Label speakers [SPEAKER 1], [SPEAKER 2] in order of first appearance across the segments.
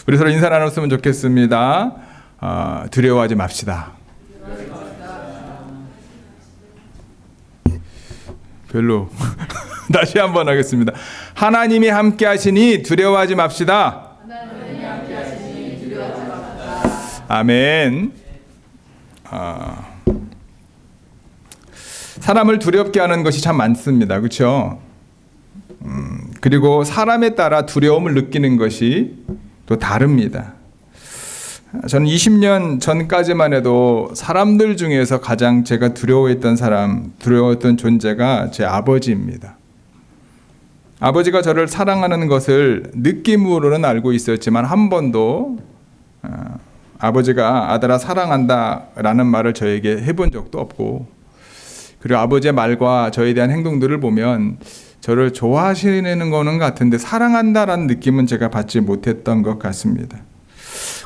[SPEAKER 1] 우리 서로 인사 나눴으면 좋겠습니다. 두려워하지 맙시다. 별로. 다시 한번 하겠습니다. 하나님이 함께 하시니 두려워하지 맙시다. 아멘. 사람을 두렵게 하는 것이 참 많습니다. 그렇죠? 그리고 사람에 따라 두려움을 느끼는 것이 또 다릅니다. 저는 20년 전까지만 해도 사람들 중에서 가장 제가 두려워했던 존재가 제 아버지입니다. 아버지가 저를 사랑하는 것을 느낌으로는 알고 있었지만 한 번도 아버지가 아들아 사랑한다 라는 말을 저에게 해본 적도 없고, 그리고 아버지의 말과 저에 대한 행동들을 보면 저를 좋아하시는 거는 같은데 사랑한다라는 느낌은 제가 받지 못했던 것 같습니다.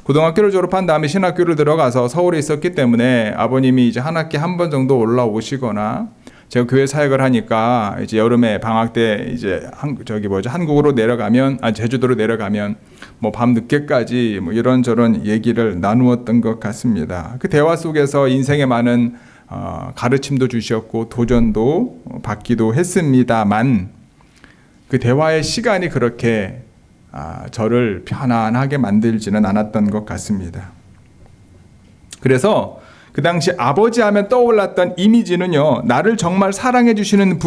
[SPEAKER 1] 고등학교를 졸업한 다음에 신학교를 들어가서 서울에 있었기 때문에 아버님이 이제 한 학기 한 번 정도 올라오시거나, 제가 교회 사역을 하니까 이제 여름에 방학 때 이제 한국으로 내려가면, 제주도로 내려가면 뭐 밤 늦게까지 뭐 이런저런 얘기를 나누었던 것 같습니다. 그 대화 속에서 인생의 많은 가르침도 주셨고 도전도 받기도 했습니다만, 그 대화의 시간이 그렇게 저를 편안하게 만들지는 않았던 것 같습니다. 그래서 그 당시 아버지 하면 떠올랐던 이미지는요, 나를 정말 사랑해 주시는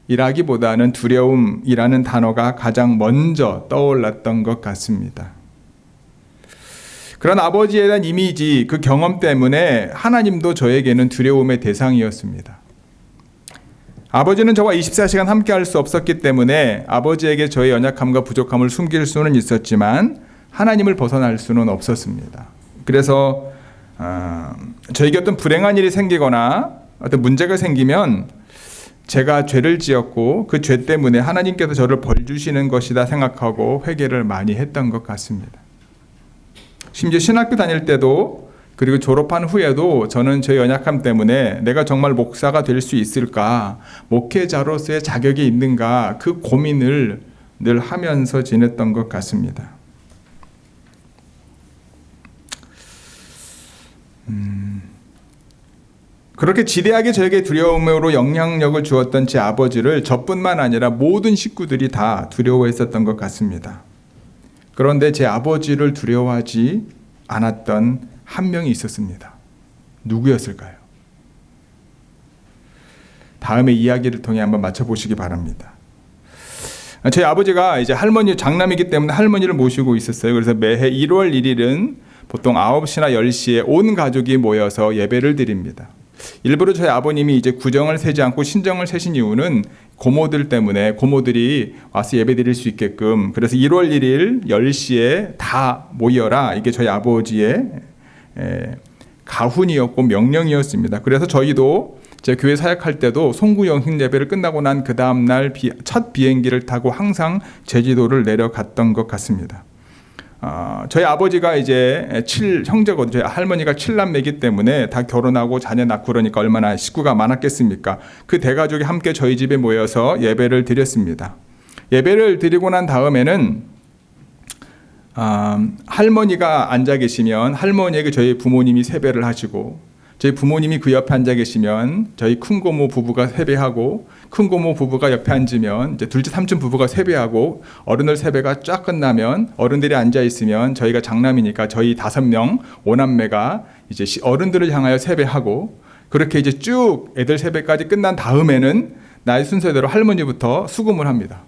[SPEAKER 1] 분이라기보다는 두려움이라는 단어가 가장 먼저 떠올랐던 것 같습니다. 그런 아버지에 대한 이미지, 그 경험 때문에 하나님도 저에게는 두려움의 대상이었습니다. 아버지는 저와 24시간 함께 할 수 없었기 때문에 아버지에게 저의 연약함과 부족함을 숨길 수는 있었지만 하나님을 벗어날 수는 없었습니다. 그래서 저에게 어떤 불행한 일이 생기거나 어떤 문제가 생기면 제가 죄를 지었고 그 죄 때문에 하나님께서 저를 벌 주시는 것이다 생각하고 회개를 많이 했던 것 같습니다. 심지어 신학교 다닐 때도, 그리고 졸업한 후에도 저는 제 연약함 때문에 내가 정말 목사가 될 수 있을까, 목회자로서의 자격이 있는가, 그 고민을 늘 하면서 지냈던 것 같습니다. 그렇게 지대하게 저에게 두려움으로 영향력을 주었던 제 아버지를 저뿐만 아니라 모든 식구들이 다 두려워했었던 것 같습니다. 그런데 제 아버지를 두려워하지 않았던 한 명이 있었습니다. 누구였을까요? 다음의 이야기를 통해 한번 맞춰보시기 바랍니다. 저희 아버지가 이제 할머니 장남이기 때문에 할머니를 모시고 있었어요. 그래서 매해 1월 1일은 보통 9시나 10시에 온 가족이 모여서 예배를 드립니다. 일부러 저희 아버님이 이제 구정을 세지 않고 신정을 세신 이유는 고모들 때문에, 고모들이 와서 예배 드릴 수 있게끔, 그래서 1월 1일 10시에 다 모여라, 이게 저희 아버지의 가훈이었고 명령이었습니다. 그래서 저희도 제 교회 사역할 때도 송구 영신 예배를 끝나고 난 그 다음 날 첫 비행기를 타고 항상 제주도를 내려갔던 것 같습니다. 저희 아버지가 이제 7형제거든요. 저희 할머니가 7남매이기 때문에 다 결혼하고 자녀 낳고 그러니까 얼마나 식구가 많았겠습니까? 그 대가족이 함께 저희 집에 모여서 예배를 드렸습니다. 예배를 드리고 난 다음에는 할머니가 앉아 계시면 할머니에게 저희 부모님이 세배를 하시고, 저희 부모님이 그 옆에 앉아 계시면 저희 큰고모 부부가 세배하고, 큰고모 부부가 옆에 앉으면 이제 둘째 삼촌 부부가 세배하고, 어른들 세배가 쫙 끝나면 어른들이 앉아 있으면 저희가 장남이니까 저희 5명 5남매가 이제 어른들을 향하여 세배하고, 그렇게 이제 쭉 애들 세배까지 끝난 다음에는 나의 순서대로 할머니부터 수금을 합니다.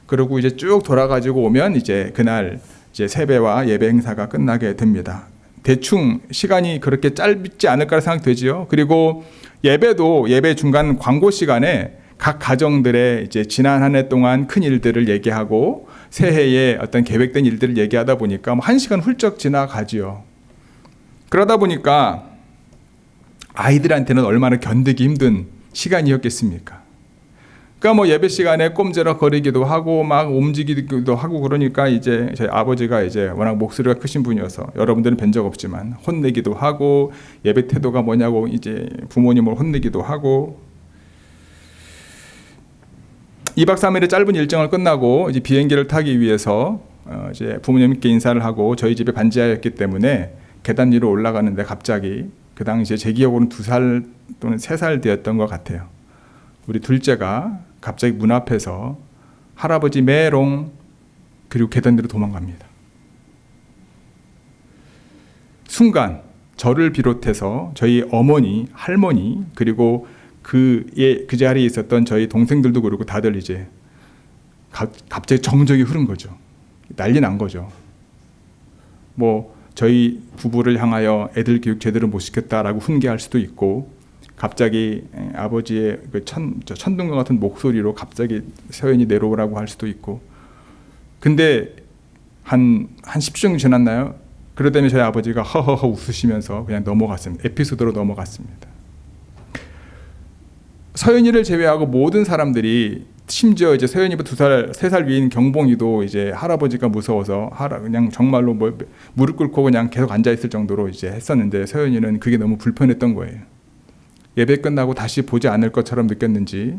[SPEAKER 1] 그리고 이제 쭉 돌아가지고 오면 이제 그날 이제 세배와 예배 행사가 끝나게 됩니다. 대충 시간이 그렇게 짧지 않을까 생각되지요. 그리고 예배도 예배 중간 광고 시간에 각 가정들의 이제 지난 한 해 동안 큰 일들을 얘기하고 새해에 어떤 계획된 일들을 얘기하다 보니까 1시간 훌쩍 지나가지요. 그러다 보니까 아이들한테는 얼마나 견디기 힘든 시간이었겠습니까? 그러니까 뭐 예배 시간에 꼼지락 거리기도 하고 막 움직이기도 하고 그러니까 이제 저희 아버지가 이제 워낙 목소리가 크신 분이어서 여러분들은 뵌 적 없지만 혼내기도 하고, 예배 태도가 뭐냐고 이제 부모님을 혼내기도 하고, 2박 3일의 짧은 일정을 끝나고 이제 비행기를 타기 위해서 이제 부모님께 인사를 하고 저희 집에 반지하였기 때문에 계단 위로 올라가는데 갑자기 그 당시에 제 기억으로는 2살 또는 3살 되었던 것 같아요. 우리 둘째가 갑자기 문 앞에서 할아버지 메롱 그리고 계단 위로 도망갑니다. 순간 저를 비롯해서 저희 어머니, 할머니 그리고 그 자리에 있었던 저희 동생들도 그렇고 다들 이제 갑자기 정적이 흐른 거죠. 난리 난 거죠. 뭐 저희 부부를 향하여 애들 교육 제대로 못 시켰다라고 훈계할 수도 있고, 갑자기 아버지의 그 천둥과 같은 목소리로 갑자기 서연이 내려오라고 할 수도 있고. 근데 한 10초 정도 지났나요? 그러더니 저희 아버지가 허허허 웃으시면서 그냥 넘어갔습니다. 에피소드로 넘어갔습니다. 서연이를 제외하고 모든 사람들이, 심지어 이제 서연이보다 2살, 3살 위인 경봉이도 이제 할아버지가 무서워서 그냥 정말로 무릎 꿇고 그냥 계속 앉아 있을 정도로 이제 했었는데, 서연이는 그게 너무 불편했던 거예요. 예배 끝나고 다시 보지 않을 것처럼 느꼈는지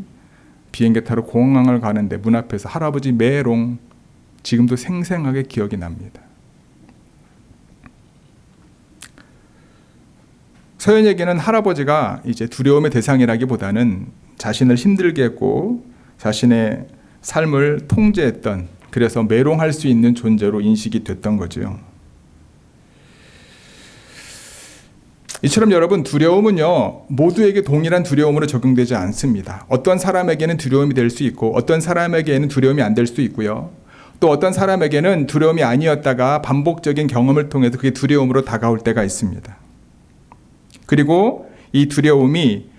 [SPEAKER 1] 비행기 타러 공항을 가는데 문 앞에서 할아버지 메롱, 지금도 생생하게 기억이 납니다. 서연에게는 할아버지가 이제 두려움의 대상이라기보다는 자신을 힘들게 했고 자신의 삶을 통제했던, 그래서 메롱할 수 있는 존재로 인식이 됐던 거죠. 이처럼 여러분, 두려움은요 모두에게 동일한 두려움으로 적용되지 않습니다. 어떤 사람에게는 두려움이 될 수 있고 어떤 사람에게는 두려움이 안 될 수도 있고요. 또 어떤 사람에게는 두려움이 아니었다가 반복적인 경험을 통해서 그게 두려움으로 다가올 때가 있습니다. 그리고 이 두려움이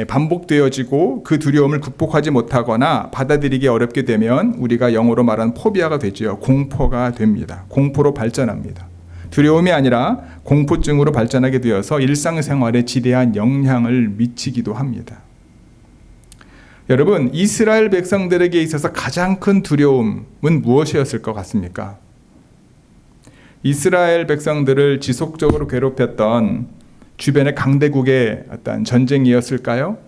[SPEAKER 1] 반복되어지고 그 두려움을 극복하지 못하거나 받아들이기 어렵게 되면 우리가 영어로 말하는 포비아가 되죠. 공포가 됩니다. 공포로 발전합니다. 두려움이 아니라 공포증으로 발전하게 되어서 일상생활에 지대한 영향을 미치기도 합니다. 여러분, 이스라엘 백성들에게 있어서 가장 큰 두려움은 무엇이었을 것 같습니까? 이스라엘 백성들을 지속적으로 괴롭혔던 주변의 강대국의 어떤 전쟁이었을까요?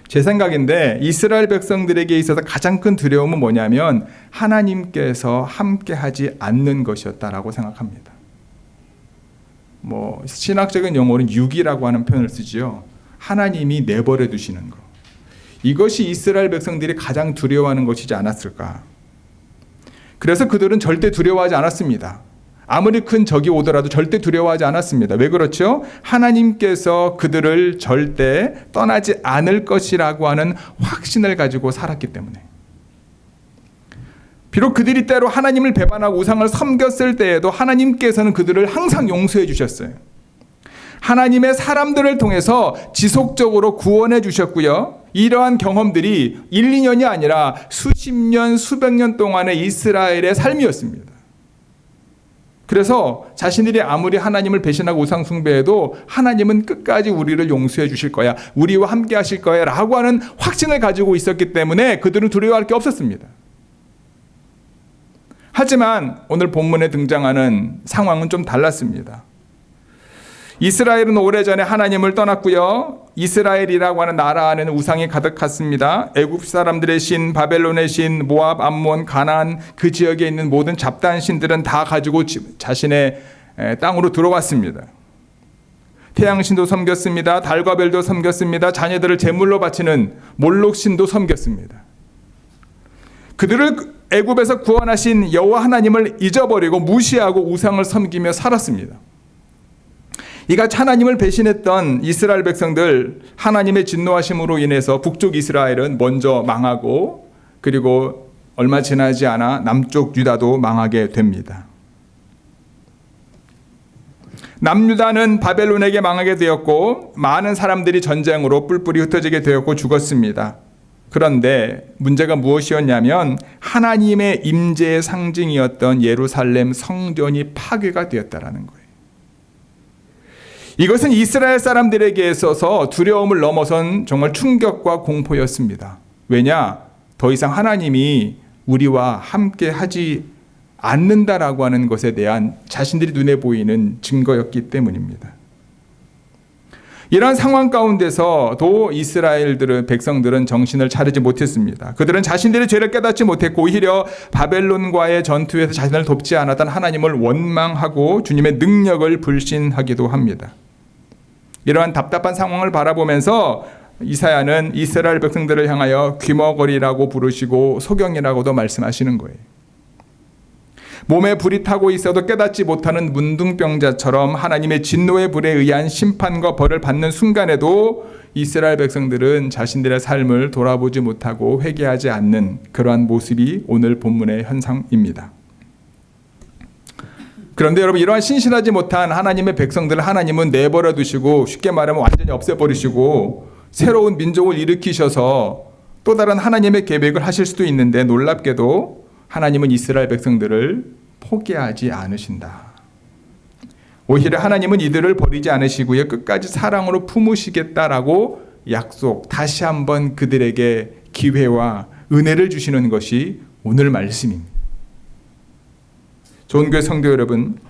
[SPEAKER 1] 제 생각인데 이스라엘 백성들에게 있어서 가장 큰 두려움은 뭐냐면 하나님께서 함께하지 않는 것이었다라고 생각합니다. 뭐 신학적인 용어는 유기라고 하는 표현을 쓰지요. 하나님이 내버려 두시는 것. 이것이 이스라엘 백성들이 가장 두려워하는 것이지 않았을까? 그래서 그들은 절대 두려워하지 않았습니다. 아무리 큰 적이 오더라도 절대 두려워하지 않았습니다. 왜 그렇죠? 하나님께서 그들을 절대 떠나지 않을 것이라고 하는 확신을 가지고 살았기 때문에. 비록 그들이 때로 하나님을 배반하고 우상을 섬겼을 때에도 하나님께서는 그들을 항상 용서해 주셨어요. 하나님의 사람들을 통해서 지속적으로 구원해 주셨고요. 이러한 경험들이 1, 2년이 아니라 수십 년, 수백 년 동안의 이스라엘의 삶이었습니다. 그래서 자신들이 아무리 하나님을 배신하고 우상 숭배해도 하나님은 끝까지 우리를 용서해 주실 거야, 우리와 함께 하실 거야 라고 하는 확신을 가지고 있었기 때문에 그들은 두려워할 게 없었습니다. 하지만 오늘 본문에 등장하는 상황은 좀 달랐습니다. 이스라엘은 오래전에 하나님을 떠났고요. 이스라엘이라고 하는 나라 안에는 우상이 가득했습니다. 애굽 사람들의 신, 바벨론의 신, 모압, 암몬, 가나안 그 지역에 있는 모든 잡다한 신들은 다 가지고 자신의 땅으로 들어왔습니다. 태양신도 섬겼습니다. 달과 별도 섬겼습니다. 자녀들을 제물로 바치는 몰록신도 섬겼습니다. 그들을 애굽에서 구원하신 여호와 하나님을 잊어버리고 무시하고 우상을 섬기며 살았습니다. 이같이 하나님을 배신했던 이스라엘 백성들, 하나님의 진노하심으로 인해서 북쪽 이스라엘은 먼저 망하고 그리고 얼마 지나지 않아 남쪽 유다도 망하게 됩니다. 남유다는 바벨론에게 망하게 되었고 많은 사람들이 전쟁으로 뿔뿔이 흩어지게 되었고 죽었습니다. 그런데 문제가 무엇이었냐면 하나님의 임재의 상징이었던 예루살렘 성전이 파괴가 되었다라는 거예요. 이것은 이스라엘 사람들에게 있어서 두려움을 넘어선 정말 충격과 공포였습니다. 왜냐? 더 이상 하나님이 우리와 함께 하지 않는다라고 하는 것에 대한 자신들이 눈에 보이는 증거였기 때문입니다. 이러한 상황 가운데서도 이스라엘들은 백성들은 정신을 차리지 못했습니다. 그들은 자신들의 죄를 깨닫지 못했고 오히려 바벨론과의 전투에서 자신을 돕지 않았던 하나님을 원망하고 주님의 능력을 불신하기도 합니다. 이러한 답답한 상황을 바라보면서 이사야는 이스라엘 백성들을 향하여 귀머거리라고 부르시고 소경이라고도 말씀하시는 거예요. 몸에 불이 타고 있어도 깨닫지 못하는 문둥병자처럼 하나님의 진노의 불에 의한 심판과 벌을 받는 순간에도 이스라엘 백성들은 자신들의 삶을 돌아보지 못하고 회개하지 않는 그러한 모습이 오늘 본문의 현상입니다. 그런데 여러분, 이러한 신실하지 못한 하나님의 백성들을 하나님은 내버려 두시고, 쉽게 말하면 완전히 없애버리시고 새로운 민족을 일으키셔서 또 다른 하나님의 계획을 하실 수도 있는데, 놀랍게도 하나님은 이스라엘 백성들을 포기하지 않으신다. 오히려 하나님은 이들을 버리지 않으시고요, 끝까지 사랑으로 품으시겠다라고 약속, 다시 한번 그들에게 기회와 은혜를 주시는 것이 오늘 말씀입니다. 좋은 교회 성도 여러분,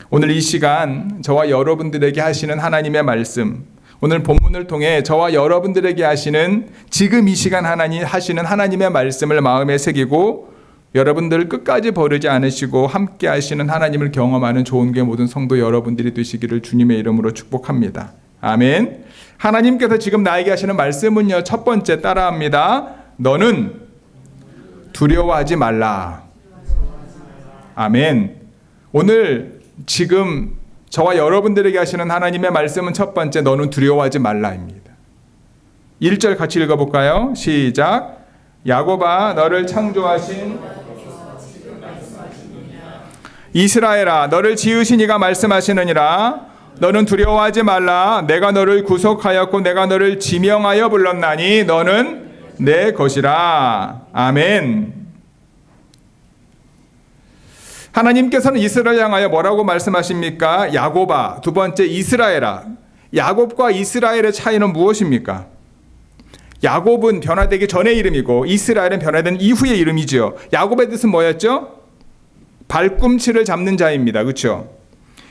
[SPEAKER 1] 오늘 이 시간 저와 여러분들에게 하시는 하나님의 말씀, 오늘 본문을 통해 저와 여러분들에게 하시는, 지금 이 시간 하나님 하시는 하나님의 말씀을 마음에 새기고 여러분들을 끝까지 버리지 않으시고 함께 하시는 하나님을 경험하는 좋은 교회 모든 성도 여러분들이 되시기를 주님의 이름으로 축복합니다. 아멘. 하나님께서 지금 나에게 하시는 말씀은요, 첫 번째 따라합니다. 너는 두려워하지 말라. 아멘. 오늘 지금 저와 여러분들에게 하시는 하나님의 말씀은 첫 번째, 너는 두려워하지 말라입니다. 1절 같이 읽어볼까요? 시작. 야곱아, 너를 창조하신 이스라엘아, 너를 지으신 이가 말씀하시느니라. 너는 두려워하지 말라. 내가 너를 구속하였고 내가 너를 지명하여 불렀나니 너는 내 것이라. 아멘. 하나님께서는 이스라엘 향하여 뭐라고 말씀하십니까? 야곱아, 두 번째 이스라엘아. 야곱과 이스라엘의 차이는 무엇입니까? 야곱은 변화되기 전의 이름이고 이스라엘은 변화된 이후의 이름이죠. 야곱의 뜻은 뭐였죠? 발꿈치를 잡는 자입니다. 그렇죠?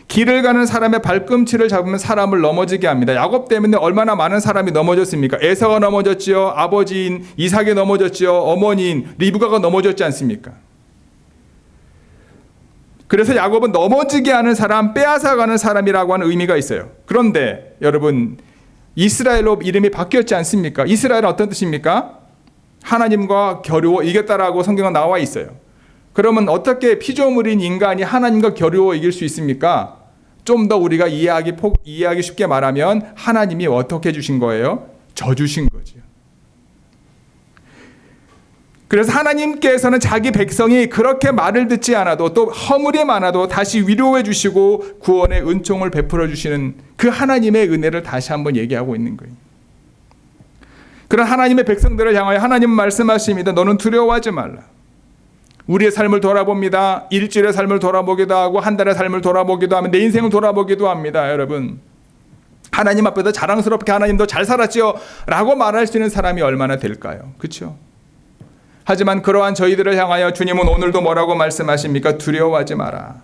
[SPEAKER 1] 길을 가는 사람의 발꿈치를 잡으면 사람을 넘어지게 합니다. 야곱 때문에 얼마나 많은 사람이 넘어졌습니까? 에사가 넘어졌지요. 아버지인 이삭이 넘어졌지요. 어머니인 리브가가 넘어졌지 않습니까? 그래서 야곱은 넘어지게 하는 사람, 빼앗아가는 사람이라고 하는 의미가 있어요. 그런데 여러분, 이스라엘로 이름이 바뀌었지 않습니까? 이스라엘은 어떤 뜻입니까? 하나님과 겨루어 이겼다라고 성경에 나와 있어요. 그러면 어떻게 피조물인 인간이 하나님과 겨루어 이길 수 있습니까? 좀 더 우리가 이해하기 쉽게 말하면 하나님이 어떻게 주신 거예요? 져주신 거죠. 그래서 하나님께서는 자기 백성이 그렇게 말을 듣지 않아도 또 허물이 많아도 다시 위로해 주시고 구원의 은총을 베풀어 주시는 그 하나님의 은혜를 다시 한번 얘기하고 있는 거예요. 그런 하나님의 백성들을 향하여 하나님 말씀하십니다. 너는 두려워하지 말라. 우리의 삶을 돌아봅니다. 일주일의 삶을 돌아보기도 하고 한 달의 삶을 돌아보기도 하면 내 인생을 돌아보기도 합니다. 여러분, 하나님 앞에서 자랑스럽게 하나님도 잘 살았지요 라고 말할 수 있는 사람이 얼마나 될까요? 그렇죠? 하지만 그러한 저희들을 향하여 주님은 오늘도 뭐라고 말씀하십니까? 두려워하지 마라.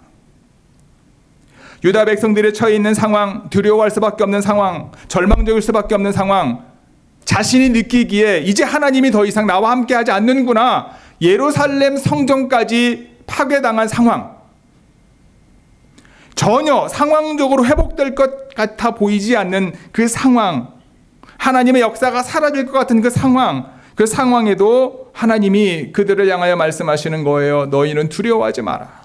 [SPEAKER 1] 유다 백성들이 처해 있는 상황, 두려워할 수밖에 없는 상황, 절망적일 수밖에 없는 상황, 자신이 느끼기에 이제 하나님이 더 이상 나와 함께하지 않는구나, 예루살렘 성전까지 파괴당한 상황, 전혀 상황적으로 회복될 것 같아 보이지 않는 그 상황, 하나님의 역사가 사라질 것 같은 그 상황, 그 상황에도 하나님이 그들을 향하여 말씀하시는 거예요. 너희는 두려워하지 마라.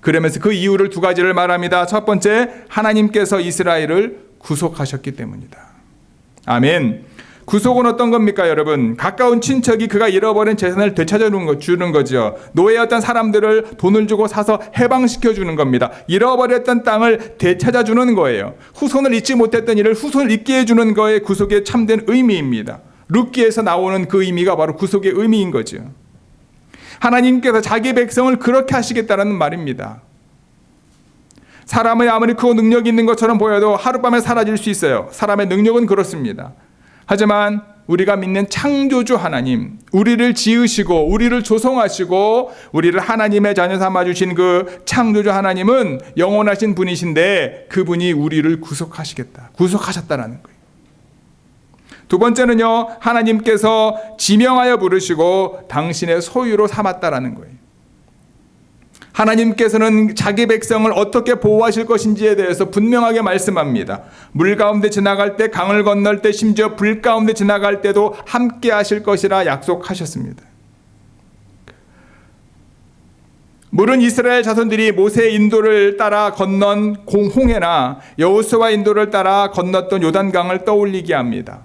[SPEAKER 1] 그러면서 그 이유를 두 가지를 말합니다. 첫 번째, 하나님께서 이스라엘을 구속하셨기 때문이다. 아멘. 구속은 어떤 겁니까, 여러분? 가까운 친척이 그가 잃어버린 재산을 되찾아 주는 거죠. 노예였던 사람들을 돈을 주고 사서 해방시켜 주는 겁니다. 잃어버렸던 땅을 되찾아 주는 거예요. 후손을 잊지 못했던 일을 후손을 잊게 해주는 거에 구속의 참된 의미입니다. 룻기에서 나오는 그 의미가 바로 구속의 의미인 거죠. 하나님께서 자기 백성을 그렇게 하시겠다는 말입니다. 사람이 아무리 크고 능력이 있는 것처럼 보여도 하룻밤에 사라질 수 있어요. 사람의 능력은 그렇습니다. 하지만 우리가 믿는 창조주 하나님, 우리를 지으시고 우리를 조성하시고 우리를 하나님의 자녀 삼아주신 그 창조주 하나님은 영원하신 분이신데 그분이 우리를 구속하셨다라는 거예요. 두 번째는요, 하나님께서 지명하여 부르시고 당신의 소유로 삼았다라는 거예요. 하나님께서는 자기 백성을 어떻게 보호하실 것인지에 대해서 분명하게 말씀합니다. 물 가운데 지나갈 때, 강을 건널 때, 심지어 불 가운데 지나갈 때도 함께 하실 것이라 약속하셨습니다. 물은 이스라엘 자손들이 모세의 인도를 따라 건넌 홍해나 여호수아와 인도를 따라 건넜던 요단강을 떠올리게 합니다.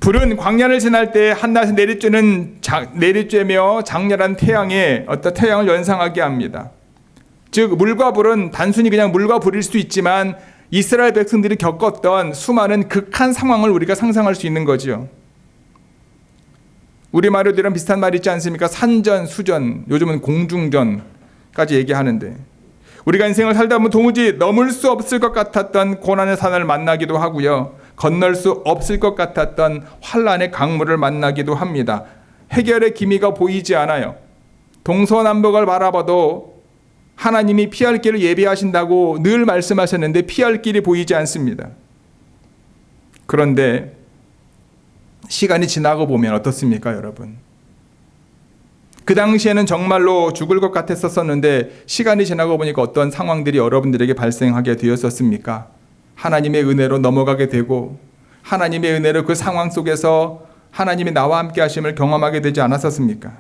[SPEAKER 1] 불은 광야를 지날 때 한낮에 내리쬐며 장렬한 태양의 어떤 태양을 연상하게 합니다. 즉 물과 불은 단순히 그냥 물과 불일 수도 있지만 이스라엘 백성들이 겪었던 수많은 극한 상황을 우리가 상상할 수 있는 거죠. 우리말로 이런 비슷한 말 있지 않습니까? 산전, 수전, 요즘은 공중전까지 얘기하는데 우리가 인생을 살다 보면 도무지 넘을 수 없을 것 같았던 고난의 산을 만나기도 하고요. 건널 수 없을 것 같았던 환란의 강물을 만나기도 합니다. 해결의 기미가 보이지 않아요. 동서남북을 바라봐도 하나님이 피할 길을 예비하신다고 늘 말씀하셨는데 피할 길이 보이지 않습니다. 그런데 시간이 지나고 보면 어떻습니까, 여러분? 그 당시에는 정말로 죽을 것 같았었는데 시간이 지나고 보니까 어떤 상황들이 여러분들에게 발생하게 되었었습니까? 하나님의 은혜로 넘어가게 되고 하나님의 은혜로 그 상황 속에서 하나님이 나와 함께 하심을 경험하게 되지 않았었습니까?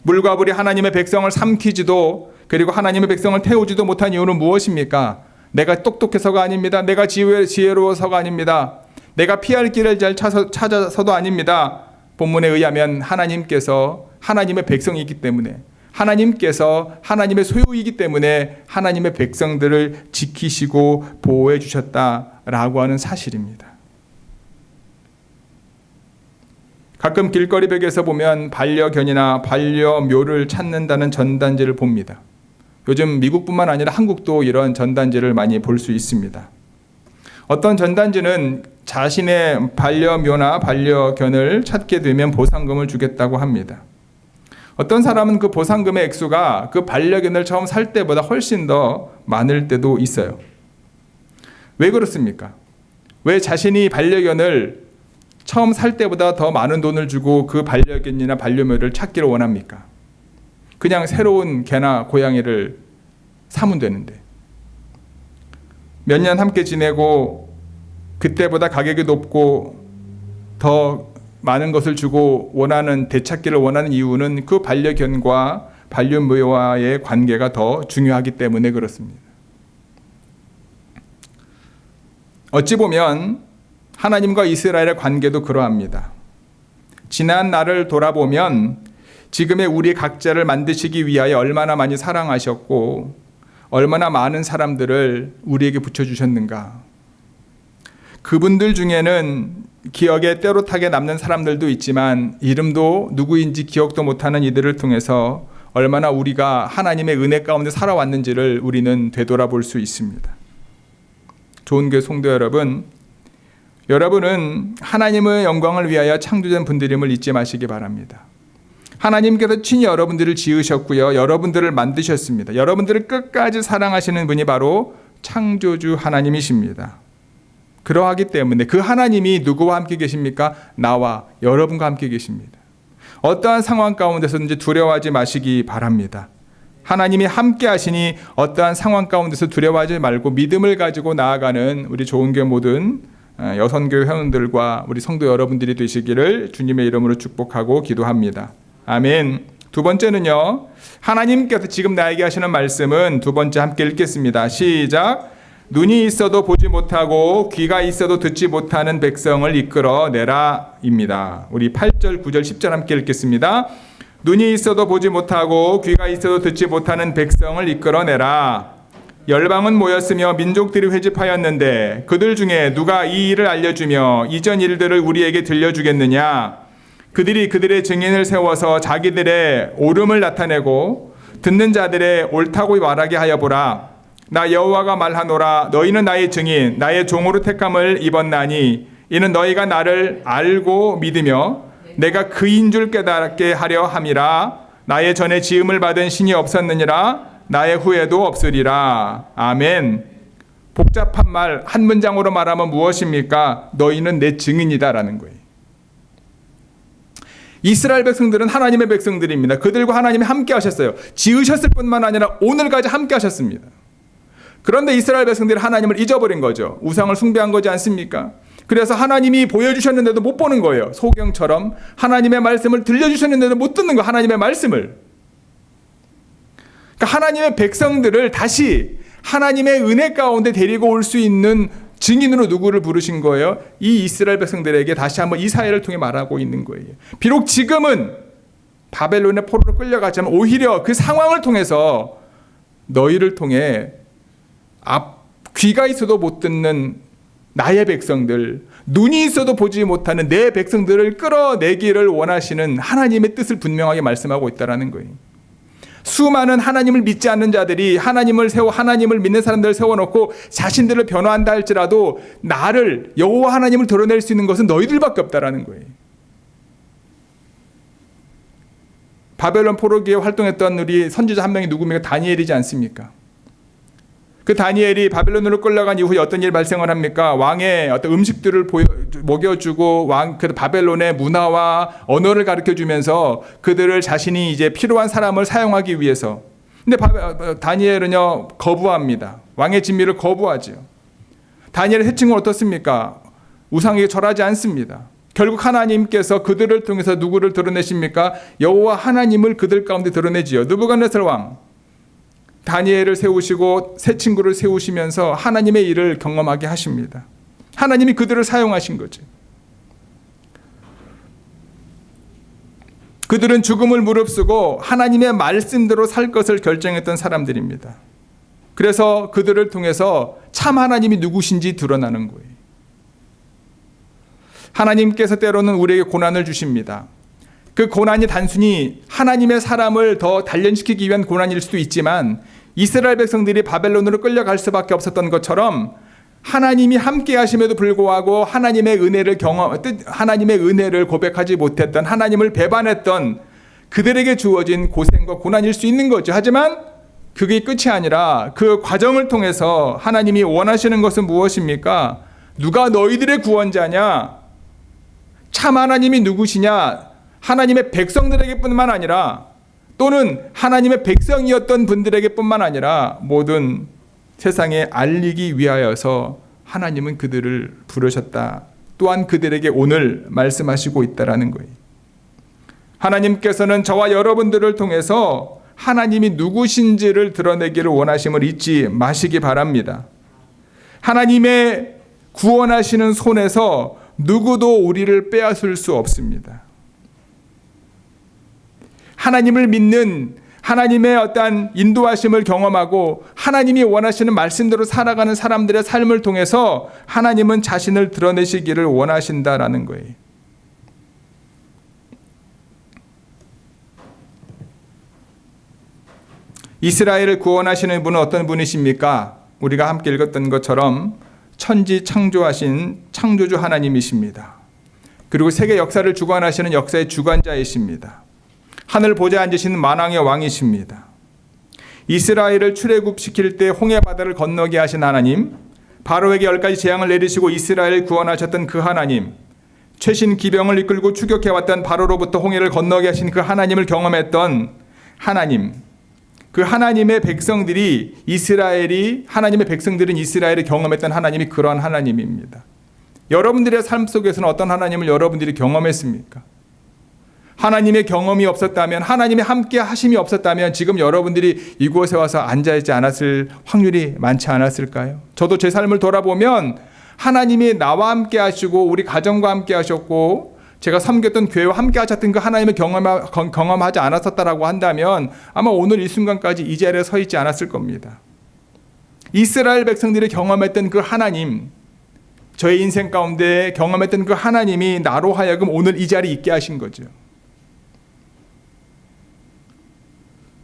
[SPEAKER 1] 물과 불이 하나님의 백성을 삼키지도 그리고 하나님의 백성을 태우지도 못한 이유는 무엇입니까? 내가 똑똑해서가 아닙니다. 내가 지혜로워서가 아닙니다. 내가 피할 길을 잘 찾아서도 아닙니다. 본문에 의하면 하나님께서 하나님의 백성이기 때문에 하나님께서 하나님의 소유이기 때문에 하나님의 백성들을 지키시고 보호해 주셨다라고 하는 사실입니다. 가끔 길거리 벽에서 보면 반려견이나 반려묘를 찾는다는 전단지를 봅니다. 요즘 미국뿐만 아니라 한국도 이런 전단지를 많이 볼 수 있습니다. 어떤 전단지는 자신의 반려묘나 반려견을 찾게 되면 보상금을 주겠다고 합니다. 어떤 사람은 그 보상금의 액수가 그 반려견을 처음 살 때보다 훨씬 더 많을 때도 있어요. 왜 그렇습니까? 왜 자신이 반려견을 처음 살 때보다 더 많은 돈을 주고 그 반려견이나 반려묘를 찾기를 원합니까? 그냥 새로운 개나 고양이를 사면 되는데 몇 년 함께 지내고 그때보다 가격이 높고 더 많은 것을 주고 되찾기를 원하는 이유는 그 반려견과 반려묘와의 관계가 더 중요하기 때문에 그렇습니다. 어찌 보면 하나님과 이스라엘의 관계도 그러합니다. 지난 날을 돌아보면 지금의 우리 각자를 만드시기 위하여 얼마나 많이 사랑하셨고 얼마나 많은 사람들을 우리에게 붙여주셨는가. 그분들 중에는 기억에 때로타게 남는 사람들도 있지만 이름도 누구인지 기억도 못하는 이들을 통해서 얼마나 우리가 하나님의 은혜 가운데 살아왔는지를 우리는 되돌아볼 수 있습니다. 좋은 교회 성도 여러분, 여러분은 하나님의 영광을 위하여 창조된 분들임을 잊지 마시기 바랍니다. 하나님께서 친히 여러분들을 지으셨고요. 여러분들을 만드셨습니다. 여러분들을 끝까지 사랑하시는 분이 바로 창조주 하나님이십니다. 그러하기 때문에 그 하나님이 누구와 함께 계십니까? 나와 여러분과 함께 계십니다. 어떠한 상황 가운데서든지 두려워하지 마시기 바랍니다. 하나님이 함께 하시니 어떠한 상황 가운데서 두려워하지 말고 믿음을 가지고 나아가는 우리 좋은교회 모든 여선교회 회원들과 우리 성도 여러분들이 되시기를 주님의 이름으로 축복하고 기도합니다. 아멘. 두 번째는요, 하나님께서 지금 나에게 하시는 말씀은 두 번째 함께 읽겠습니다. 시작. 눈이 있어도 보지 못하고 귀가 있어도 듣지 못하는 백성을 이끌어내라 입니다. 우리 8절, 9절, 10절 함께 읽겠습니다. 눈이 있어도 보지 못하고 귀가 있어도 듣지 못하는 백성을 이끌어내라. 열방은 모였으며 민족들이 회집하였는데 그들 중에 누가 이 일을 알려주며 이전 일들을 우리에게 들려주겠느냐. 그들이 그들의 증인을 세워서 자기들의 옳음을 나타내고 듣는 자들의 옳다고 말하게 하여 보라. 나 여호와가 말하노라. 너희는 나의 증인 나의 종으로 택함을 입었나니 이는 너희가 나를 알고 믿으며 내가 그인 줄 깨닫게 하려 함이라. 나의 전에 지음을 받은 신이 없었느니라. 나의 후에도 없으리라. 아멘. 복잡한 말 한 문장으로 말하면 무엇입니까? 너희는 내 증인이다라는 거예요. 이스라엘 백성들은 하나님의 백성들입니다. 그들과 하나님이 함께 하셨어요. 지으셨을 뿐만 아니라 오늘까지 함께 하셨습니다. 그런데 이스라엘 백성들이 하나님을 잊어버린 거죠. 우상을 숭배한 거지 않습니까? 그래서 하나님이 보여주셨는데도 못 보는 거예요. 소경처럼 하나님의 말씀을 들려주셨는데도 못 듣는 거예요. 하나님의 말씀을. 그러니까 하나님의 백성들을 다시 하나님의 은혜 가운데 데리고 올 수 있는 증인으로 누구를 부르신 거예요? 이 이스라엘 백성들에게 다시 한번 이 사회를 통해 말하고 있는 거예요. 비록 지금은 바벨론의 포로로 끌려가지만 오히려 그 상황을 통해서 너희를 통해 귀가 있어도 못 듣는 나의 백성들, 눈이 있어도 보지 못하는 내 백성들을 끌어내기를 원하시는 하나님의 뜻을 분명하게 말씀하고 있다는 거예요. 수많은 하나님을 믿지 않는 자들이 하나님을 믿는 사람들을 세워놓고 자신들을 변호한다 할지라도 나를 여호와 하나님을 드러낼 수 있는 것은 너희들밖에 없다라는 거예요. 바벨론 포로기에 활동했던 우리 선지자 한 명이 누굽니까? 다니엘이지 않습니까? 그 다니엘이 바벨론으로 끌려간 이후에 어떤 일이 발생을 합니까? 왕의 어떤 음식들을 먹여주고 그 바벨론의 문화와 언어를 가르쳐주면서 그들을 자신이 이제 필요한 사람을 사용하기 위해서. 근데 다니엘은요 거부합니다. 왕의 진미를 거부하죠. 다니엘의 해칭은 어떻습니까? 우상에게 절하지 않습니다. 결국 하나님께서 그들을 통해서 누구를 드러내십니까? 여호와 하나님을 그들 가운데 드러내지요. 느부갓네살 왕. 다니엘을 세우시고 새 친구를 세우시면서 하나님의 일을 경험하게 하십니다. 하나님이 그들을 사용하신 거죠. 그들은 죽음을 무릅쓰고 하나님의 말씀대로 살 것을 결정했던 사람들입니다. 그래서 그들을 통해서 참 하나님이 누구신지 드러나는 거예요. 하나님께서 때로는 우리에게 고난을 주십니다. 그 고난이 단순히 하나님의 사람을 더 단련시키기 위한 고난일 수도 있지만 이스라엘 백성들이 바벨론으로 끌려갈 수밖에 없었던 것처럼 하나님이 함께 하심에도 불구하고 하나님의 은혜를 고백하지 못했던, 하나님을 배반했던 그들에게 주어진 고생과 고난일 수 있는 거죠. 하지만 그게 끝이 아니라 그 과정을 통해서 하나님이 원하시는 것은 무엇입니까? 누가 너희들의 구원자냐? 참 하나님이 누구시냐? 하나님의 백성들에게뿐만 아니라 또는 하나님의 백성이었던 분들에게뿐만 아니라 모든 세상에 알리기 위하여서 하나님은 그들을 부르셨다. 또한 그들에게 오늘 말씀하시고 있다라는 거예요. 하나님께서는 저와 여러분들을 통해서 하나님이 누구신지를 드러내기를 원하심을 잊지 마시기 바랍니다. 하나님의 구원하시는 손에서 누구도 우리를 빼앗을 수 없습니다. 하나님을 믿는 하나님의 어떠한 인도하심을 경험하고 하나님이 원하시는 말씀대로 살아가는 사람들의 삶을 통해서 하나님은 자신을 드러내시기를 원하신다라는 거예요. 이스라엘을 구원하시는 분은 어떤 분이십니까? 우리가 함께 읽었던 것처럼 천지 창조하신 창조주 하나님이십니다. 그리고 세계 역사를 주관하시는 역사의 주관자이십니다. 하늘 보좌에 앉으시는 만왕의 왕이십니다. 이스라엘을 출애굽시킬 때 홍해 바다를 건너게 하신 하나님, 바로에게 10가지 재앙을 내리시고 이스라엘을 구원하셨던 그 하나님, 최신 기병을 이끌고 추격해왔던 바로로부터 홍해를 건너게 하신 그 하나님을 경험했던 하나님, 그 하나님의 백성들은 이스라엘을 경험했던 하나님이 그러한 하나님입니다. 여러분들의 삶 속에서는 어떤 하나님을 여러분들이 경험했습니까? 하나님의 경험이 없었다면, 하나님의 함께 하심이 없었다면 지금 여러분들이 이곳에 와서 앉아있지 않았을 확률이 많지 않았을까요? 저도 제 삶을 돌아보면 하나님이 나와 함께 하시고 우리 가정과 함께 하셨고 제가 섬겼던 교회와 함께 하셨던 그 하나님의 경험하지 않았었다라고 한다면 아마 오늘 이 순간까지 이 자리에 서 있지 않았을 겁니다. 이스라엘 백성들이 경험했던 그 하나님, 저의 인생 가운데 경험했던 그 하나님이 나로 하여금 오늘 이 자리에 있게 하신 거죠.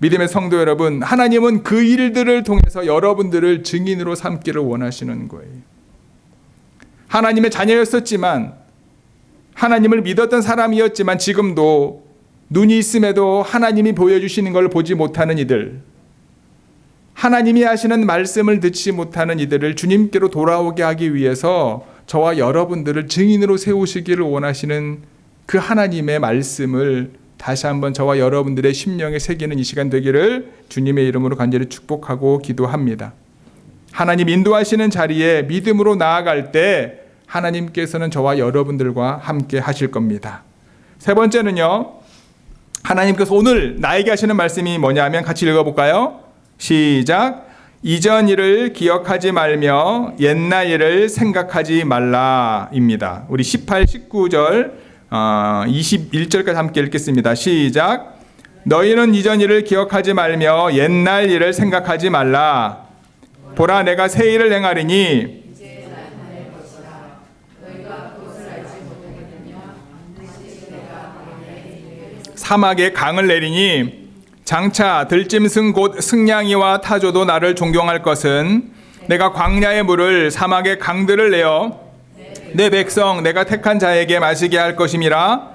[SPEAKER 1] 믿음의 성도 여러분, 하나님은 그 일들을 통해서 여러분들을 증인으로 삼기를 원하시는 거예요. 하나님의 자녀였었지만, 하나님을 믿었던 사람이었지만 지금도 눈이 있음에도 하나님이 보여주시는 걸 보지 못하는 이들, 하나님이 하시는 말씀을 듣지 못하는 이들을 주님께로 돌아오게 하기 위해서 저와 여러분들을 증인으로 세우시기를 원하시는 그 하나님의 말씀을 다시 한번 저와 여러분들의 심령에 새기는 이 시간 되기를 주님의 이름으로 간절히 축복하고 기도합니다. 하나님 인도하시는 자리에 믿음으로 나아갈 때 하나님께서는 저와 여러분들과 함께 하실 겁니다. 세 번째는요, 하나님께서 오늘 나에게 하시는 말씀이 뭐냐면 같이 읽어볼까요? 시작. 이전 일을 기억하지 말며 옛날 일을 생각하지 말라입니다. 우리 18, 19절, 21절까지 함께 읽겠습니다. 시작. 너희는 이전 일을 기억하지 말며 옛날 일을 생각하지 말라. 보라, 내가 새 일을 행하리니 사막에 강을 내리니 장차 들짐승 곧 승냥이와 타조도 나를 존경할 것은 내가 광야의 물을 사막의 강들을 내어 내 백성 내가 택한 자에게 마시게 할 것임이라.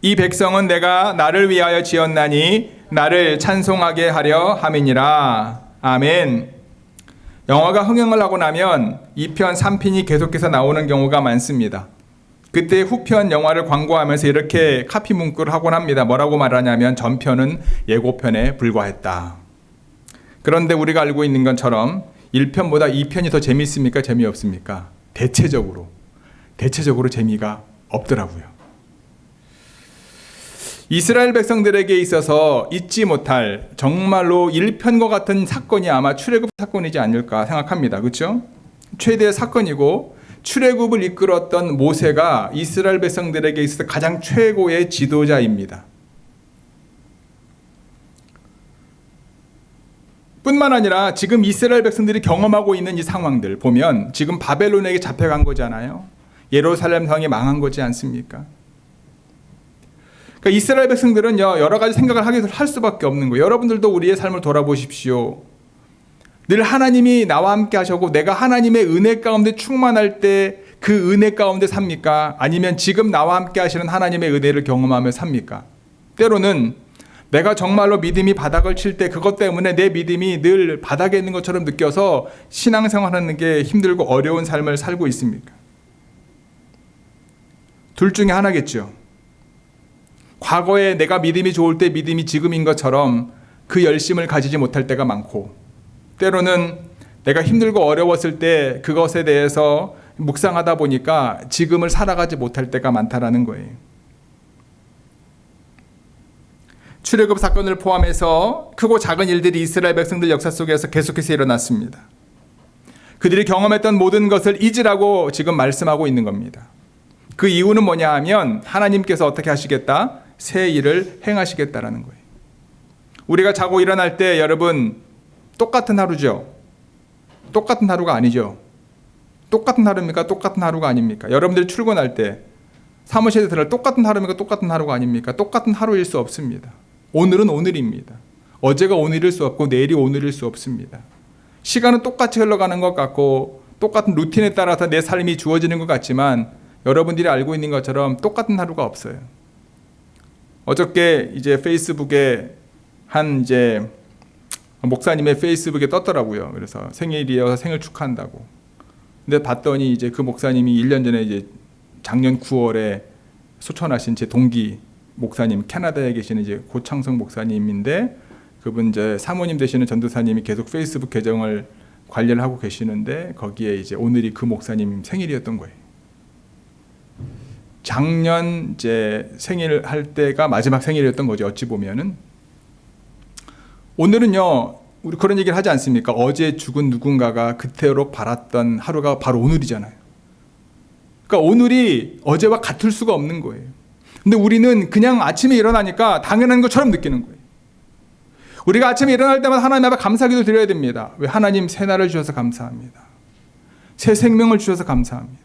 [SPEAKER 1] 이 백성은 내가 나를 위하여 지었나니 나를 찬송하게 하려 함이니라. 아멘. 영화가 흥행을 하고 나면 2편, 3편이 계속해서 나오는 경우가 많습니다. 그때 후편 영화를 광고하면서 이렇게 카피 문구를 하곤 합니다. 뭐라고 말하냐면 전편은 예고편에 불과했다. 그런데 우리가 알고 있는 것처럼 1편보다 2편이 더 재미있습니까? 재미없습니까? 대체적으로 재미가 없더라고요. 이스라엘 백성들에게 있어서 잊지 못할 정말로 1편과 같은 사건이 아마 출애굽 사건이지 않을까 생각합니다. 그렇죠? 최대의 사건이고 출애굽을 이끌었던 모세가 이스라엘 백성들에게 있어서 가장 최고의 지도자입니다. 뿐만 아니라 지금 이스라엘 백성들이 경험하고 있는 이 상황들 보면 지금 바벨론에게 잡혀간 거잖아요. 예루살렘 성이 망한 거지 않습니까? 그러니까 이스라엘 백성들은 여러 가지 생각을 할 수밖에 없는 거예요. 여러분들도 우리의 삶을 돌아보십시오. 늘 하나님이 나와 함께 하셨고 내가 하나님의 은혜 가운데 충만할 때 그 은혜 가운데 삽니까? 아니면 지금 나와 함께 하시는 하나님의 은혜를 경험하며 삽니까? 때로는 내가 정말로 믿음이 바닥을 칠 때 그것 때문에 내 믿음이 늘 바닥에 있는 것처럼 느껴서 신앙생활하는 게 힘들고 어려운 삶을 살고 있습니까? 둘 중에 하나겠죠. 과거에 내가 믿음이 좋을 때 믿음이 지금인 것처럼 그 열심을 가지지 못할 때가 많고, 때로는 내가 힘들고 어려웠을 때 그것에 대해서 묵상하다 보니까 지금을 살아가지 못할 때가 많다라는 거예요. 출애굽 사건을 포함해서 크고 작은 일들이 이스라엘 백성들 역사 속에서 계속해서 일어났습니다. 그들이 경험했던 모든 것을 잊으라고 지금 말씀하고 있는 겁니다. 그 이유는 뭐냐 하면 하나님께서 어떻게 하시겠다? 새 일을 행하시겠다라는 거예요. 우리가 자고 일어날 때 여러분 똑같은 하루죠? 똑같은 하루가 아니죠? 똑같은 하루입니까? 똑같은 하루가 아닙니까? 여러분들이 출근할 때 사무실에 들어갈 똑같은 하루입니까? 똑같은 하루가 아닙니까? 똑같은 하루일 수 없습니다. 오늘은 오늘입니다. 어제가 오늘일 수 없고 내일이 오늘일 수 없습니다. 시간은 똑같이 흘러가는 것 같고 똑같은 루틴에 따라서 내 삶이 주어지는 것 같지만 여러분들이 알고 있는 것처럼 똑같은 하루가 없어요. 어저께 이제 페이스북에 이제 목사님의 페이스북에 떴더라고요. 그래서 생일이어서 생일 축하한다고. 근데 봤더니 이제 그 목사님이 1년 전에 이제 작년 9월에 소천하신 제 동기 목사님, 캐나다에 계시는 이제 고창성 목사님인데 그분 이제 사모님 되시는 전도사님이 계속 페이스북 계정을 관리를 하고 계시는데 거기에 이제 오늘이 그 목사님 생일이었던 거예요. 작년 이제 생일 할 때가 마지막 생일이었던 거죠. 어찌 보면은. 오늘은요, 우리 그런 얘기를 하지 않습니까? 어제 죽은 누군가가 그토록 바랐던 하루가 바로 오늘이잖아요. 그러니까 오늘이 어제와 같을 수가 없는 거예요. 근데 우리는 그냥 아침에 일어나니까 당연한 것처럼 느끼는 거예요. 우리가 아침에 일어날 때마다 하나님 앞에 감사기도 드려야 됩니다. 왜? 하나님 새 날을 주셔서 감사합니다. 새 생명을 주셔서 감사합니다.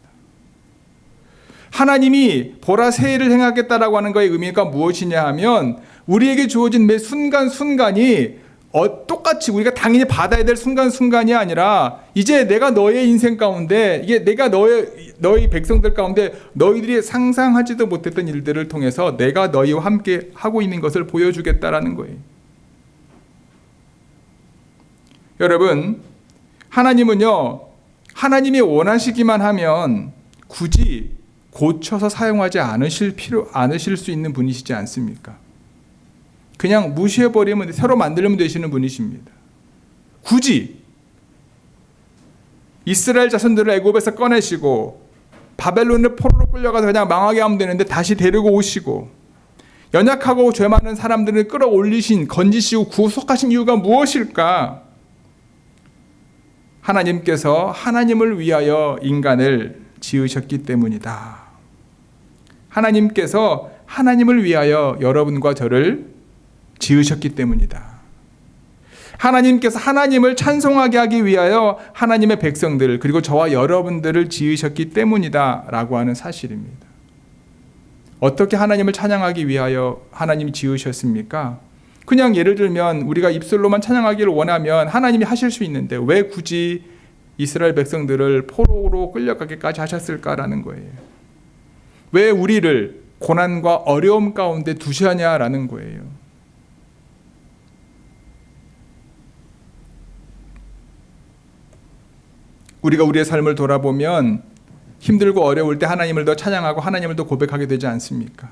[SPEAKER 1] 하나님이 보라 새 일을 행하겠다라고 하는 것의 의미가 무엇이냐 하면 우리에게 주어진 매 순간순간이 똑같이 우리가 당연히 받아야 될 순간순간이 아니라 이제 내가 너의 인생 가운데 이게 내가 너희 백성들 가운데 너희들이 상상하지도 못했던 일들을 통해서 내가 너희와 함께 하고 있는 것을 보여주겠다라는 거예요. 여러분, 하나님은요, 하나님이 원하시기만 하면 굳이 고쳐서 사용하지 않으실 수 있는 분이시지 않습니까? 그냥 무시해버리면 새로 만들면 되시는 분이십니다. 굳이 이스라엘 자손들을 애굽에서 꺼내시고 바벨론의 포로로 끌려가서 그냥 망하게 하면 되는데 다시 데리고 오시고 연약하고 죄 많은 사람들을 끌어올리신, 건지시고 구속하신 이유가 무엇일까? 하나님께서 하나님을 위하여 인간을 지으셨기 때문이다. 하나님께서 하나님을 위하여 여러분과 저를 지으셨기 때문이다. 하나님께서 하나님을 찬송하게 하기 위하여 하나님의 백성들 그리고 저와 여러분들을 지으셨기 때문이다 라고 하는 사실입니다. 어떻게 하나님을 찬양하기 위하여 하나님이 지으셨습니까? 그냥 예를 들면 우리가 입술로만 찬양하기를 원하면 하나님이 하실 수 있는데 왜 굳이 이스라엘 백성들을 포로로 끌려가기까지 하셨을까라는 거예요. 왜 우리를 고난과 어려움 가운데 두셨냐라는 거예요. 우리가 우리의 삶을 돌아보면 힘들고 어려울 때 하나님을 더 찬양하고 하나님을 더 고백하게 되지 않습니까?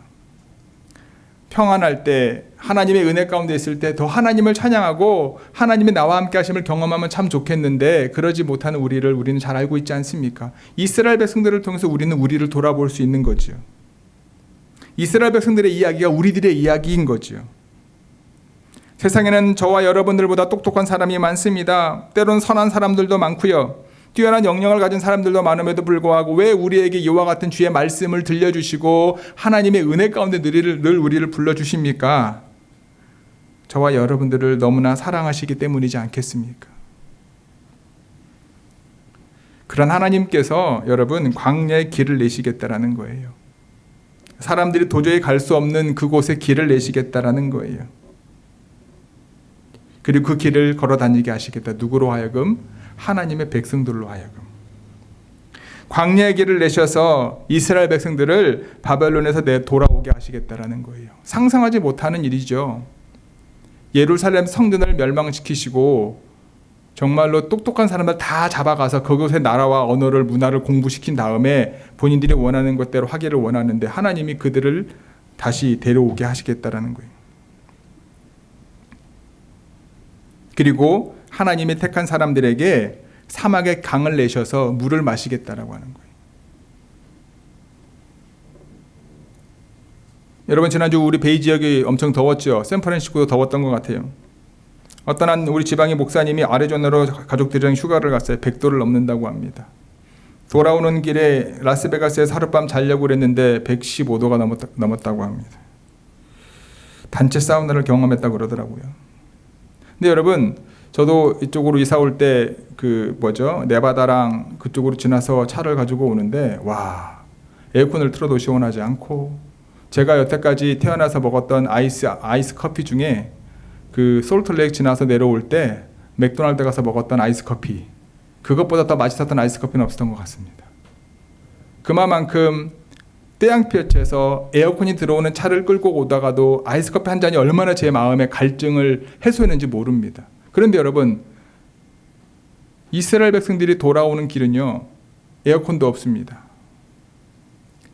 [SPEAKER 1] 평안할 때 하나님의 은혜 가운데 있을 때 더 하나님을 찬양하고 하나님이 나와 함께 하심을 경험하면 참 좋겠는데 그러지 못하는 우리는 잘 알고 있지 않습니까? 이스라엘 백성들을 통해서 우리는 우리를 돌아볼 수 있는 거죠. 이스라엘 백성들의 이야기가 우리들의 이야기인 거죠. 세상에는 저와 여러분들보다 똑똑한 사람이 많습니다. 때론 선한 사람들도 많고요. 뛰어난 영역을 가진 사람들도 많음에도 불구하고 왜 우리에게 이와 같은 주의 말씀을 들려주시고 하나님의 은혜 가운데 늘 우리를 불러주십니까? 저와 여러분들을 너무나 사랑하시기 때문이지 않겠습니까? 그런 하나님께서 여러분 광야의 길을 내시겠다라는 거예요. 사람들이 도저히 갈 수 없는 그곳에 길을 내시겠다라는 거예요. 그리고 그 길을 걸어 다니게 하시겠다. 누구로 하여금? 하나님의 백성들로 하여금. 광야의 길을 내셔서 이스라엘 백성들을 바벨론에서 돌아오게 하시겠다라는 거예요. 상상하지 못하는 일이죠. 예루살렘 성전을 멸망시키시고 정말로 똑똑한 사람들 다 잡아가서 그곳의 나라와 언어를 문화를 공부시킨 다음에 본인들이 원하는 것대로 하기를 원하는데 하나님이 그들을 다시 데려오게 하시겠다라는 거예요. 그리고 하나님이 택한 사람들에게 사막의 강을 내셔서 물을 마시겠다라고 하는 거예요. 여러분 지난주 우리 베이 지역이 엄청 더웠죠. 샌프란시스코도 더웠던 것 같아요. 어떤 한 우리 지방의 목사님이 아리조나로 가족들이랑 휴가를 갔어요. 100도를 넘는다고 합니다. 돌아오는 길에 라스베가스에서 하룻밤 자려고 그랬는데 115도가 넘었다고 합니다. 단체 사우나를 경험했다고 그러더라고요. 근데 여러분 저도 이쪽으로 이사 올 때 네바다랑 그쪽으로 지나서 차를 가지고 오는데 와 에어컨을 틀어도 시원하지 않고 제가 여태까지 태어나서 먹었던 아이스 커피 중에 그 솔트레이크 지나서 내려올 때 맥도날드 가서 먹었던 아이스 커피 그것보다 더 맛있었던 아이스 커피는 없었던 것 같습니다. 그만큼 태양볕에서 에어컨이 들어오는 차를 끌고 오다가도 아이스 커피 한 잔이 얼마나 제 마음의 갈증을 해소했는지 모릅니다. 그런데 여러분 이스라엘 백성들이 돌아오는 길은요 에어컨도 없습니다.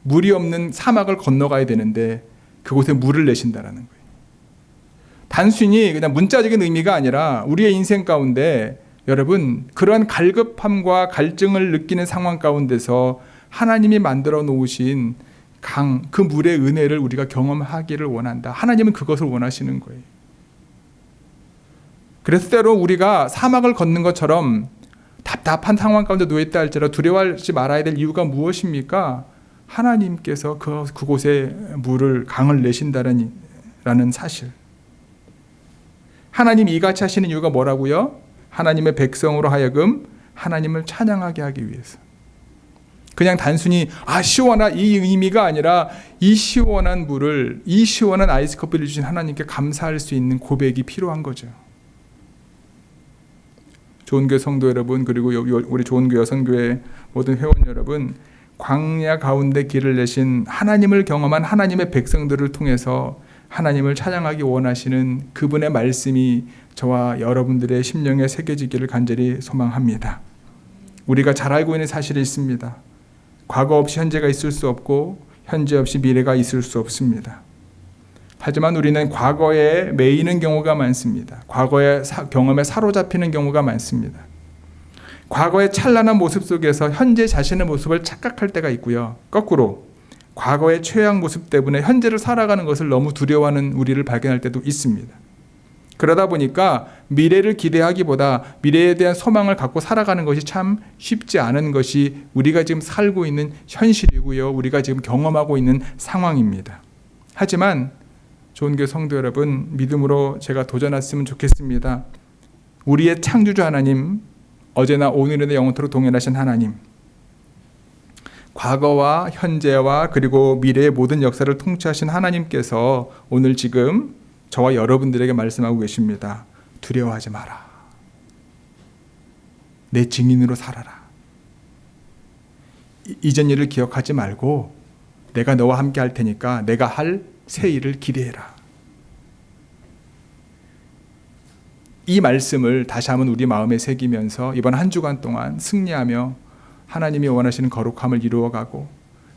[SPEAKER 1] 물이 없는 사막을 건너가야 되는데 그곳에 물을 내신다라는 거예요. 단순히 그냥 문자적인 의미가 아니라 우리의 인생 가운데 여러분 그러한 갈급함과 갈증을 느끼는 상황 가운데서 하나님이 만들어 놓으신 강, 그 물의 은혜를 우리가 경험하기를 원한다. 하나님은 그것을 원하시는 거예요. 그래서 때로 우리가 사막을 걷는 것처럼 답답한 상황 가운데 놓여있다 할지라도 두려워하지 말아야 될 이유가 무엇입니까? 하나님께서 그곳에 강을 내신다는 사실. 하나님이 이같이 하시는 이유가 뭐라고요? 하나님의 백성으로 하여금 하나님을 찬양하게 하기 위해서. 그냥 단순히 시원한 이 의미가 아니라 이 시원한 물을, 이 시원한 아이스 커피를 주신 하나님께 감사할 수 있는 고백이 필요한 거죠. 좋은교회 성도 여러분, 그리고 여기 우리 좋은교회 여성교회 모든 회원 여러분, 광야 가운데 길을 내신 하나님을 경험한 하나님의 백성들을 통해서 하나님을 찬양하기 원하시는 그분의 말씀이 저와 여러분들의 심령에 새겨지기를 간절히 소망합니다. 우리가 잘 알고 있는 사실이 있습니다. 과거 없이 현재가 있을 수 없고 현재 없이 미래가 있을 수 없습니다. 하지만 우리는 과거에 매이는 경우가 많습니다. 과거의 경험에 사로잡히는 경우가 많습니다. 과거의 찬란한 모습 속에서 현재 자신의 모습을 착각할 때가 있고요. 거꾸로 과거의 최악 모습 때문에 현재를 살아가는 것을 너무 두려워하는 우리를 발견할 때도 있습니다. 그러다 보니까 미래를 기대하기보다 미래에 대한 소망을 갖고 살아가는 것이 참 쉽지 않은 것이 우리가 지금 살고 있는 현실이고요. 우리가 지금 경험하고 있는 상황입니다. 하지만 좋은 교회 성도 여러분, 믿음으로 제가 도전했으면 좋겠습니다. 우리의 창조주 하나님, 어제나 오늘이나 영원토록 동일하신 하나님, 과거와 현재와 그리고 미래의 모든 역사를 통치하신 하나님께서 오늘 지금 저와 여러분들에게 말씀하고 계십니다. 두려워하지 마라. 내 증인으로 살아라. 이전 일을 기억하지 말고 내가 너와 함께 할 테니까 내가 할 새 일을 기대해라. 이 말씀을 다시 한번 우리 마음에 새기면서 이번 한 주간 동안 승리하며 하나님이 원하시는 거룩함을 이루어가고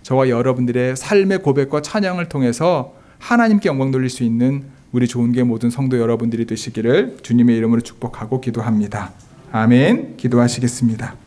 [SPEAKER 1] 저와 여러분들의 삶의 고백과 찬양을 통해서 하나님께 영광 돌릴 수 있는 우리 좋은교회 모든 성도 여러분들이 되시기를 주님의 이름으로 축복하고 기도합니다. 아멘. 기도하시겠습니다.